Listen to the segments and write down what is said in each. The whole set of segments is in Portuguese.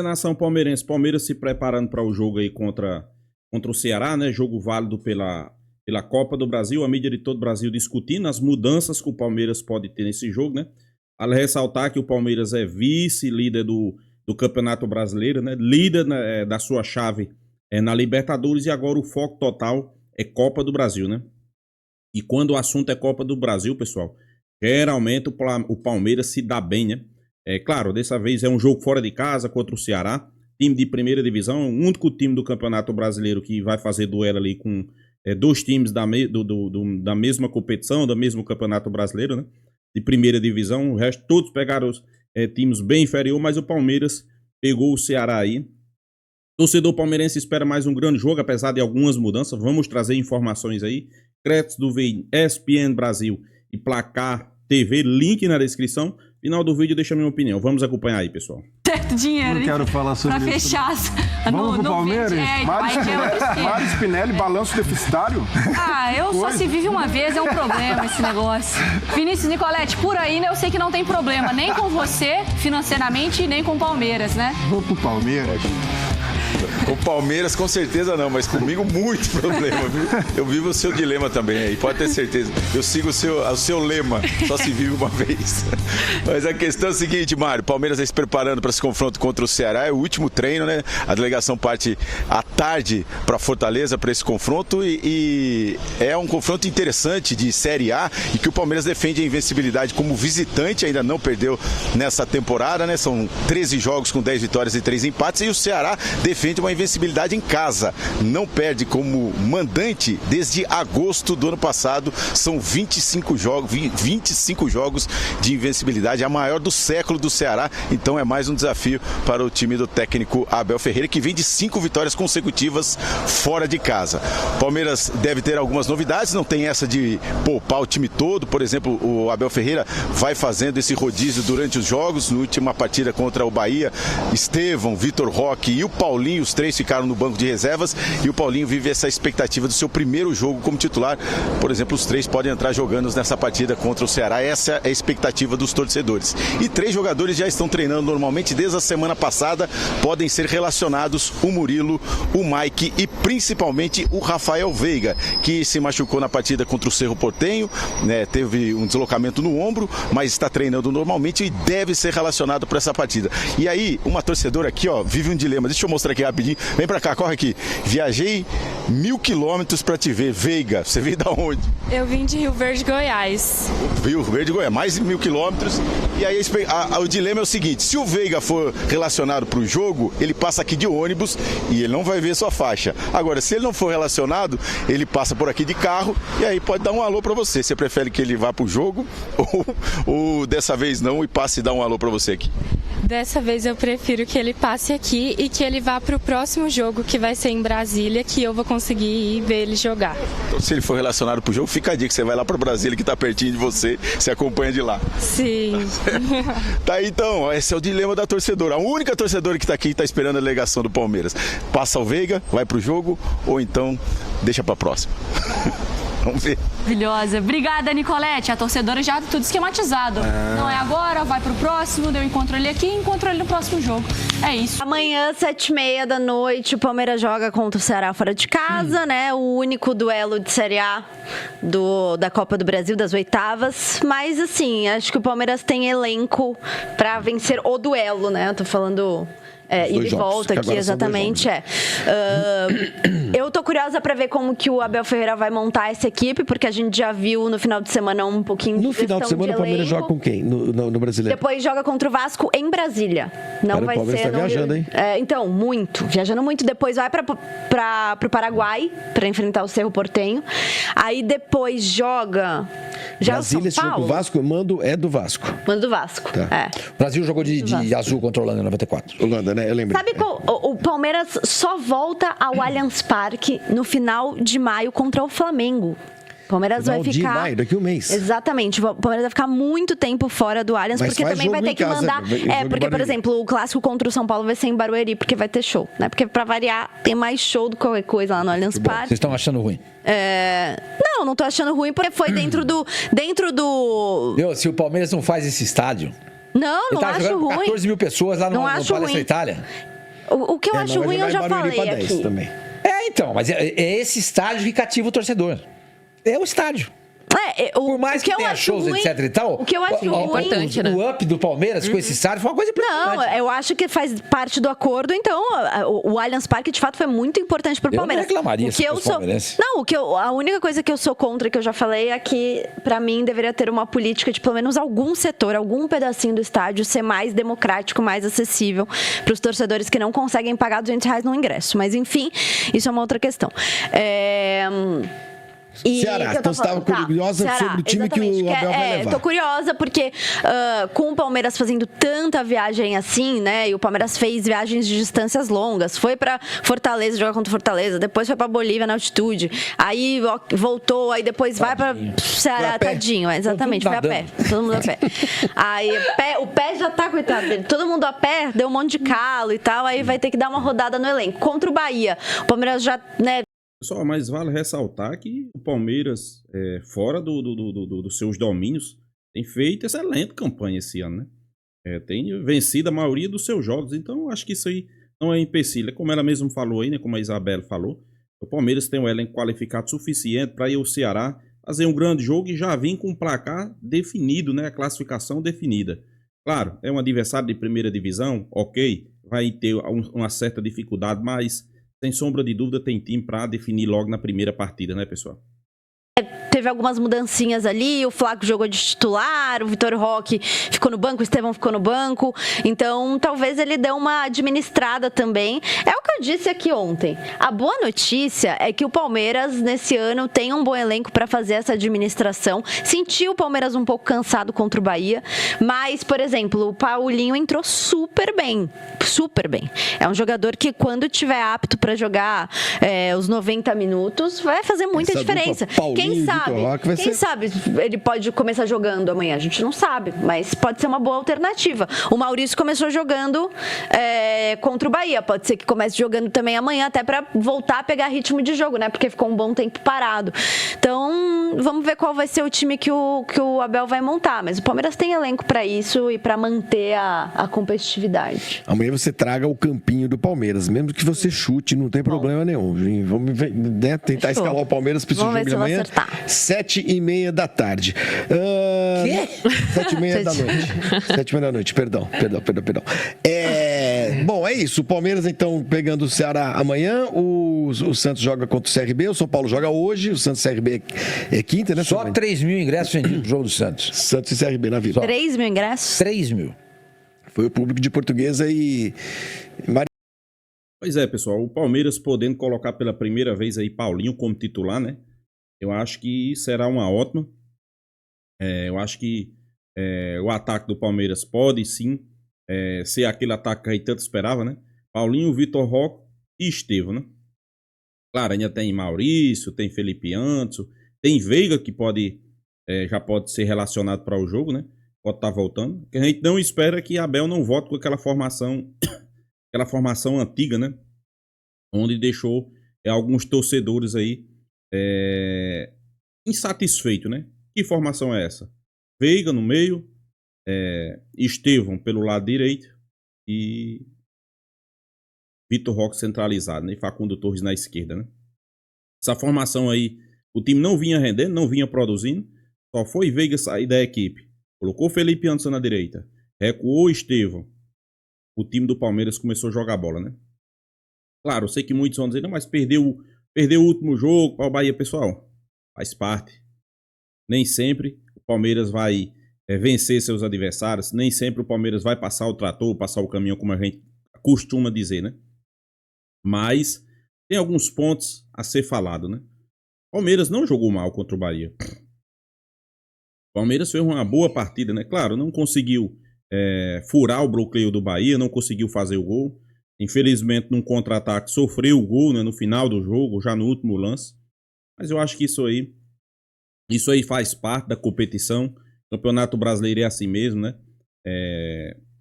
Nação palmeirense. Palmeiras se preparando para o jogo aí contra o Ceará, né? Jogo válido pela Copa do Brasil. A mídia de todo o Brasil discutindo as mudanças que o Palmeiras pode ter nesse jogo, né? Vale ressaltar que o Palmeiras é vice-líder do Campeonato Brasileiro, né? Líder da sua chave na Libertadores, e agora o foco total é Copa do Brasil, né? E quando o assunto é Copa do Brasil, pessoal, geralmente o Palmeiras se dá bem, né? Claro, dessa vez é um jogo fora de casa contra o Ceará, time de primeira divisão, o único time do Campeonato Brasileiro que vai fazer duelo ali com dois times da mesma competição, do mesmo Campeonato Brasileiro, né? De primeira divisão. O resto todos pegaram times bem inferior, mas o Palmeiras pegou o Ceará aí. O torcedor palmeirense espera mais um grande jogo, apesar de algumas mudanças. Vamos trazer informações aí. Créditos do VEI, ESPN Brasil e Placar TV, link na descrição. Final do vídeo, deixa a minha opinião. Vamos acompanhar aí, pessoal. Certo dinheiro. Não quero falar sobre pra isso. Fechar Vamos pro Palmeiras? Mário Spinelli, balanço deficitário? Só se vive uma vez, é um problema esse negócio. Vinícius Nicoletti, por aí, né, eu sei que não tem problema, nem com você, financeiramente, nem com o Palmeiras, né? Vou pro Palmeiras. O Palmeiras com certeza não, mas comigo muito problema, viu? Eu vivo o seu dilema também aí, pode ter certeza. Eu sigo o seu lema, só se vive uma vez. Mas a questão é a seguinte, Mário, Palmeiras está se preparando para esse confronto contra o Ceará, é o último treino, né? A delegação parte à tarde para Fortaleza para esse confronto e é um confronto interessante de Série A e que o Palmeiras defende a invencibilidade como visitante, ainda não perdeu nessa temporada, né? São 13 jogos com 10 vitórias e 3 empates e o Ceará defende uma invencibilidade em casa. Não perde como mandante desde agosto do ano passado. São 25 jogos de invencibilidade, a maior do século do Ceará. Então é mais um desafio para o time do técnico Abel Ferreira, que vem de 5 vitórias consecutivas fora de casa. Palmeiras deve ter algumas novidades, não tem essa de poupar o time todo. Por exemplo, o Abel Ferreira vai fazendo esse rodízio durante os jogos. Na última partida contra o Bahia, Estevão, Vitor Roque e o Paulinho, os três ficaram no banco de reservas e o Paulinho vive essa expectativa do seu primeiro jogo como titular. Por exemplo, os três podem entrar jogando nessa partida contra o Ceará. Essa é a expectativa dos torcedores. E 3 jogadores já estão treinando normalmente desde a semana passada. Podem ser relacionados o Murilo, o Mike e principalmente o Rafael Veiga, que se machucou na partida contra o Cerro Porteño, né? Teve um deslocamento no ombro, mas está treinando normalmente e deve ser relacionado para essa partida. E aí, uma torcedora aqui, ó, vive um dilema. Deixa eu mostrar aqui rapidinho. Vem pra cá, corre aqui. Viajei 1000 quilômetros pra te ver. Veiga, você veio da onde? Eu vim de Rio Verde, Goiás. Rio Verde, Goiás, mais de 1000 quilômetros. E aí o dilema é o seguinte: se o Veiga for relacionado pro jogo, ele passa aqui de ônibus e ele não vai ver sua faixa. Agora, se ele não for relacionado, ele passa por aqui de carro e aí pode dar um alô pra você. Você prefere que ele vá pro jogo ou dessa vez não e passe e dar um alô pra você aqui? Dessa vez eu prefiro que ele passe aqui e que ele vá pro próximo jogo, que vai ser em Brasília, que eu vou conseguir ir ver ele jogar. Então, se ele for relacionado pro jogo, fica a dica que você vai lá pra Brasília, que tá pertinho de você, se acompanha de lá. Sim. Tá aí, então, esse é o dilema da torcedora. A única torcedora que tá aqui tá esperando a delegação do Palmeiras. Passa o Veiga, vai pro jogo ou então deixa pra próxima. Vamos ver. Maravilhosa. Obrigada, Nicoletti. A torcedora já tudo esquematizado. Não é agora, vai pro próximo, eu encontro ele aqui e encontro ele no próximo jogo. É isso. Amanhã, 7h30 da noite, o Palmeiras joga contra o Ceará fora de casa, né? O único duelo de Série A da Copa do Brasil, das oitavas. Mas, assim, acho que o Palmeiras tem elenco pra vencer o duelo, né? Eu tô falando... e de volta aqui, exatamente, eu tô curiosa pra ver como que o Abel Ferreira vai montar essa equipe, porque a gente já viu no final de semana um pouquinho de No final de semana o Palmeiras joga com quem no Brasileiro? Depois joga contra o Vasco em Brasília. Não vai o Palmeiras ser... tá viajando, hein? Então, viajando muito. Depois vai pro Paraguai, pra enfrentar o Cerro Porteño. Aí depois joga... Brasília, o São Paulo. O Vasco, o mando é do Vasco. Mando do Vasco, Tá. O Brasil jogou de azul contra a Holanda em 94. Holanda, né? Eu lembro. Sabe qual? O Palmeiras só volta ao Allianz Parque no final de maio contra o Flamengo. O Palmeiras vai ficar... de maio, daqui um mês. Exatamente. O Palmeiras vai ficar muito tempo fora do Allianz, Mas porque faz também vai jogo ter que em casa, mandar... jogo porque, em por Barueri. exemplo, o clássico contra o São Paulo vai ser em Barueri, porque vai ter show, né? Porque, pra variar, tem mais show do que qualquer coisa lá no Allianz Parque. Vocês estão achando ruim? Não tô achando ruim, porque foi dentro do... Se o Palmeiras não faz esse estádio... Não tá acho jogando com ruim. 14 mil pessoas lá no Palestra Itália. O que eu acho ruim eu já falei aqui. Também. Então, mas é esse estádio que cativa o torcedor. É o estádio. Por mais que tenha shows, ruim, etc e tal, o que eu acho importante, né? O up do Palmeiras com esse estádio foi uma coisa impressionante. Não, eu acho que faz parte do acordo, então o Allianz Parque de fato foi muito importante pro Palmeiras. Eu não reclamaria se fosse palmeirense. Não, a única coisa que eu sou contra, que eu já falei, é que pra mim deveria ter uma política de pelo menos algum setor, algum pedacinho do estádio ser mais democrático, mais acessível pros torcedores que não conseguem pagar R$200 no ingresso. Mas enfim, isso é uma outra questão. Ceará, então você estava curiosa sobre o time que o Abel vai levar. Tô curiosa porque com o Palmeiras fazendo tanta viagem assim, né, e o Palmeiras fez viagens de distâncias longas, foi pra Fortaleza jogar contra Fortaleza, depois foi pra Bolívia na altitude, aí voltou, aí depois vai pra Ceará, tadinho, exatamente, foi a pé, todo mundo a pé. Aí o pé já tá, coitado dele, todo mundo a pé, deu um monte de calo e tal, aí vai ter que dar uma rodada no elenco. Contra o Bahia, o Palmeiras já, né, Pessoal, mas vale ressaltar que o Palmeiras, fora dos seus domínios, tem feito excelente campanha esse ano, né? Tem vencido a maioria dos seus jogos, então acho que isso aí não é empecilho. Como ela mesma falou aí, né? Como a Isabela falou, o Palmeiras tem um elenco qualificado suficiente para ir ao Ceará fazer um grande jogo e já vir com o placar definido, né? A classificação definida. Claro, é um adversário de primeira divisão, ok, vai ter uma certa dificuldade, mas sem sombra de dúvida tem time para definir logo na primeira partida, né, pessoal? Teve algumas mudancinhas ali, o Flaco jogou de titular, o Vitor Roque ficou no banco, o Estevão ficou no banco, então talvez ele dê uma administrada também. É o que eu disse aqui ontem. A boa notícia é que o Palmeiras nesse ano tem um bom elenco para fazer essa administração. Sentiu o Palmeiras um pouco cansado contra o Bahia, mas, por exemplo, o Paulinho entrou super bem, super bem. É um jogador que quando tiver apto para jogar os 90 minutos, vai fazer muita diferença. Quem sabe ele pode começar jogando amanhã, a gente não sabe, mas pode ser uma boa alternativa. O Maurício começou jogando contra o Bahia, pode ser que comece jogando também amanhã, até para voltar a pegar ritmo de jogo, né? Porque ficou um bom tempo parado. Então, vamos ver qual vai ser o time que o Abel vai montar, mas o Palmeiras tem elenco para isso e para manter a competitividade. Amanhã você traga o campinho do Palmeiras, mesmo que você chute, não tem problema nenhum. Vamos tentar escalar o Palmeiras para esse jogo de amanhã. 7h30 da tarde. Quê? 7h30 da noite. 7h30 da noite, perdão. Bom, é isso. O Palmeiras, então, pegando o Ceará amanhã. O Santos joga contra o CRB. O São Paulo joga hoje. O Santos e CRB é quinta, né? Só 3 mil ingressos vendidos pro jogo do Santos. Santos e CRB na vida. 3 mil ingressos? 3 mil. Foi o público de Portuguesa e... Pois é, pessoal. O Palmeiras podendo colocar pela primeira vez aí Paulinho como titular, né? Eu acho que será uma ótima. Eu acho que o ataque do Palmeiras pode sim ser aquele ataque que a gente tanto esperava, né? Paulinho, Vitor Roque e Estevão, né? Claro, ainda tem Maurício, tem Felipe Anderson, tem Veiga que já pode ser relacionado para o jogo, né? Pode estar voltando. O que a gente não espera é que Abel não volte com aquela formação antiga, né? Onde deixou alguns torcedores aí insatisfeito, né? Que formação é essa? Veiga no meio, Estevão pelo lado direito e Vitor Roque centralizado, né? E Facundo Torres na esquerda, né? Essa formação aí, o time não vinha rendendo, não vinha produzindo, só foi Veiga sair da equipe, colocou Felipe Anderson na direita, recuou Estevão, o time do Palmeiras começou a jogar bola, né? Claro, eu sei que muitos vão dizer, não, mas perdeu o último jogo para o Bahia, pessoal. Faz parte. Nem sempre o Palmeiras vai vencer seus adversários. Nem sempre o Palmeiras vai passar o trator, passar o caminhão, como a gente costuma dizer, né? Mas tem alguns pontos a ser falado, né? O Palmeiras não jogou mal contra o Bahia. O Palmeiras fez uma boa partida, né? Claro, não conseguiu furar o bloqueio do Bahia, não conseguiu fazer o gol. Infelizmente, num contra-ataque, sofreu o gol, né, no final do jogo, já no último lance. Mas eu acho que isso aí faz parte da competição. O Campeonato Brasileiro é assim mesmo, né?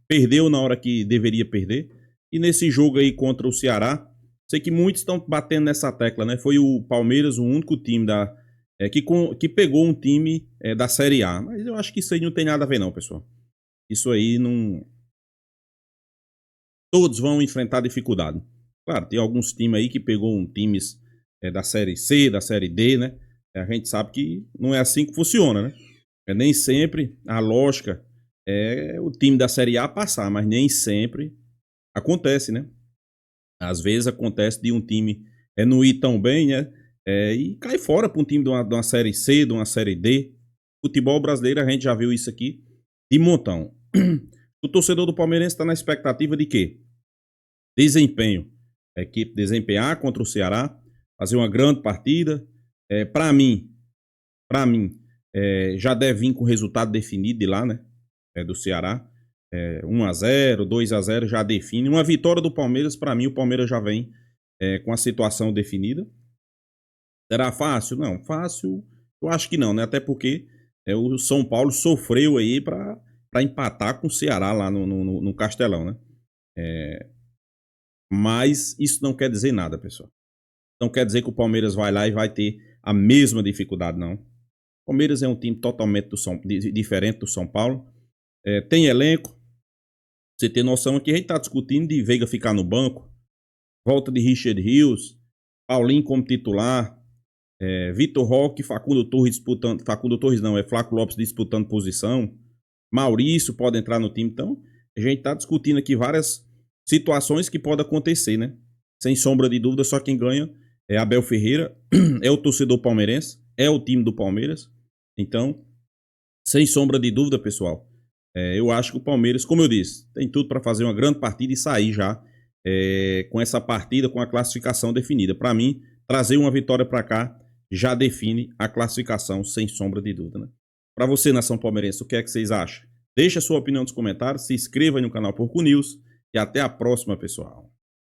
Perdeu na hora que deveria perder. E nesse jogo aí contra o Ceará, sei que muitos estão batendo nessa tecla, né? Foi o Palmeiras o único time que pegou um time da Série A. Mas eu acho que isso aí não tem nada a ver não, pessoal. Isso aí não... Todos vão enfrentar dificuldade. Claro, tem alguns times aí que pegou times da Série C, da Série D, né? A gente sabe que não é assim que funciona, né? Nem sempre a lógica é o time da Série A passar, mas nem sempre acontece, né? Às vezes acontece de um time não ir tão bem, né? E cai fora para um time de uma Série C, de uma Série D. Futebol brasileiro, a gente já viu isso aqui de montão. O torcedor do Palmeirense está na expectativa de quê? Desempenho. A equipe desempenhar contra o Ceará, fazer uma grande partida. Para mim, já deve vir com o resultado definido de lá, né? Do Ceará. 1-0, 2-0 já define. Uma vitória do Palmeiras, para mim, o Palmeiras já vem com a situação definida. Será fácil? Não, fácil eu acho que não, né? Até porque o São Paulo sofreu aí para empatar com o Ceará lá no Castelão, né? Mas isso não quer dizer nada, pessoal. Não quer dizer que o Palmeiras vai lá e vai ter a mesma dificuldade, não. O Palmeiras é um time totalmente diferente do São Paulo. Tem elenco. Você tem noção aqui, a gente está discutindo de Veiga ficar no banco. Volta de Richard Rios. Paulinho como titular. Vitor Roque, Facundo Torres disputando. Facundo Torres não, é Flaco Lopes disputando posição. Maurício pode entrar no time. Então, a gente está discutindo aqui várias situações que podem acontecer, né? Sem sombra de dúvida, só quem ganha é Abel Ferreira, é o torcedor palmeirense, é o time do Palmeiras. Então, sem sombra de dúvida, pessoal, eu acho que o Palmeiras, como eu disse, tem tudo para fazer uma grande partida e sair já com essa partida, com a classificação definida. Para mim, trazer uma vitória para cá já define a classificação, sem sombra de dúvida, né? Para você, nação palmeirense, o que é que vocês acham? Deixe a sua opinião nos comentários, se inscreva aí no canal Porco News e até a próxima, pessoal.